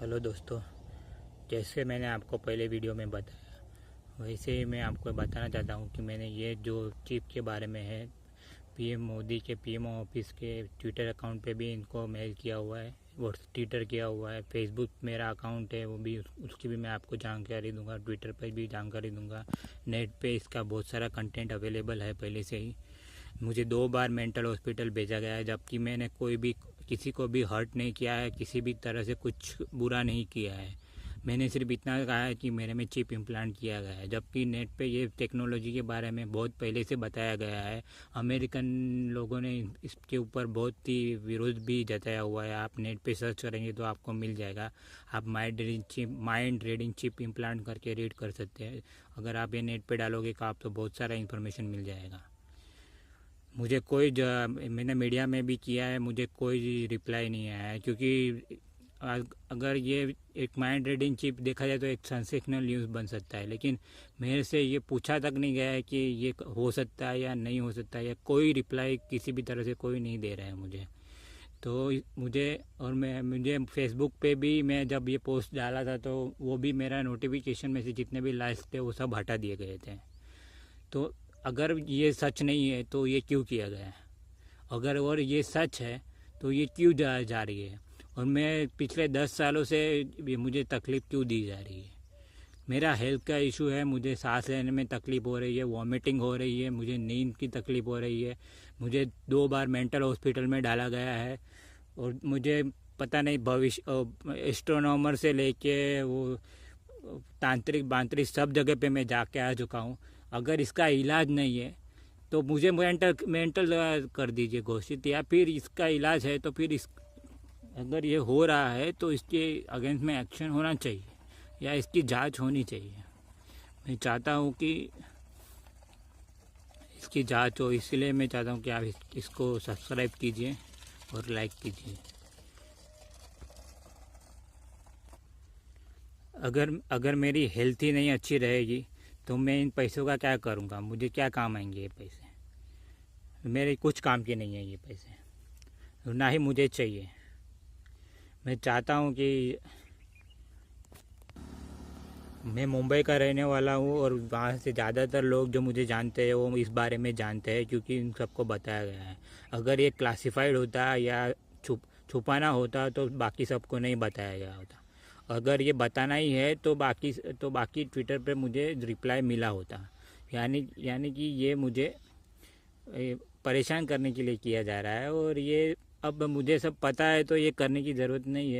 Hello दोस्तों, जैसे मैंने आपको पहले वीडियो में बताया वैसे ही मैं आपको बताना चाहता हूँ कि मैंने ये जो चिप के बारे में है पीएम मोदी के पीएम ऑफिस के ट्विटर अकाउंट पे भी इनको मेल किया हुआ है और ट्विटर किया हुआ है। फेसबुक मेरा अकाउंट है वो भी उसकी भी मैं आपको जानकारी दूंगा, ट्विटर पर भी जानकारी दूंगा। नेट पे इसका बहुत सारा कंटेंट अवेलेबल है पहले से ही। मुझे 2 बार मेंटल हॉस्पिटल भेजा गया है, जबकि मैंने किसी को भी हर्ट नहीं किया है, किसी भी तरह से कुछ बुरा नहीं किया है। मैंने सिर्फ इतना कहा है कि मेरे में चिप इम्प्लांट किया गया है, जबकि नेट पे ये टेक्नोलॉजी के बारे में बहुत पहले से बताया गया है। अमेरिकन लोगों ने इसके ऊपर बहुत ही विरोध भी जताया हुआ है। आप नेट पे सर्च करेंगे तो आपको मिल जाएगा। आप माइंड रीडिंग चिप इम्प्लांट करके रीड कर सकते हैं। अगर आप ये नेट पे डालोगे तो आपको बहुत सारा इन्फॉर्मेशन मिल जाएगा। मुझे मैंने मीडिया में भी किया है, मुझे कोई रिप्लाई नहीं आया है, क्योंकि अगर ये एक माइंड रीडिंग चिप देखा जाए तो एक सेंसेशनल न्यूज़ बन सकता है, लेकिन मेरे से ये पूछा तक नहीं गया है कि ये हो सकता है या नहीं हो सकता है, या कोई रिप्लाई किसी भी तरह से कोई नहीं दे रहा है मुझे। तो मुझे फेसबुक पे भी मैं जब ये पोस्ट डाला था तो वो भी मेरा नोटिफिकेशन में से जितने भी लाइक्स थे वो सब हटा दिए गए थे। तो अगर ये सच नहीं है तो ये क्यों किया गया है? अगर और ये सच है तो ये क्यों जा रही है? और मैं पिछले 10 सालों से मुझे तकलीफ़ क्यों दी जा रही है? मेरा हेल्थ का इशू है, मुझे सांस लेने में तकलीफ़ हो रही है, वॉमिटिंग हो रही है, मुझे नींद की तकलीफ़ हो रही है। मुझे 2 बार मेंटल हॉस्पिटल में डाला गया है और मुझे पता नहीं भविष्य एस्ट्रोनॉमर से लेके वो तांत्रिक सब जगह पे मैं जाके आ चुका हूँ। अगर इसका इलाज नहीं है तो मुझे मेंटल कर दीजिए घोषित, या फिर इसका इलाज है तो फिर अगर ये हो रहा है तो इसके अगेंस्ट में एक्शन होना चाहिए या इसकी जांच होनी चाहिए। मैं चाहता हूँ कि इसकी जांच हो, इसलिए मैं चाहता हूँ कि आप इसको सब्सक्राइब कीजिए और लाइक कीजिए। अगर मेरी हेल्थ ही नहीं अच्छी रहेगी तो मैं इन पैसों का क्या करूँगा? मुझे क्या काम आएंगे ये पैसे? मेरे कुछ काम के नहीं है ये पैसे, ना ही मुझे चाहिए। मैं चाहता हूँ कि मैं मुंबई का रहने वाला हूँ और वहाँ से ज़्यादातर लोग जो मुझे जानते हैं वो इस बारे में जानते हैं, क्योंकि इन सबको बताया गया है। अगर ये क्लासिफाइड होता या छुपाना होता तो बाकी सबको नहीं बताया गया होता। अगर ये बताना ही है तो बाकी ट्विटर पे मुझे रिप्लाई मिला होता। यानी कि ये मुझे परेशान करने के लिए किया जा रहा है, और ये अब मुझे सब पता है तो ये करने की ज़रूरत नहीं है।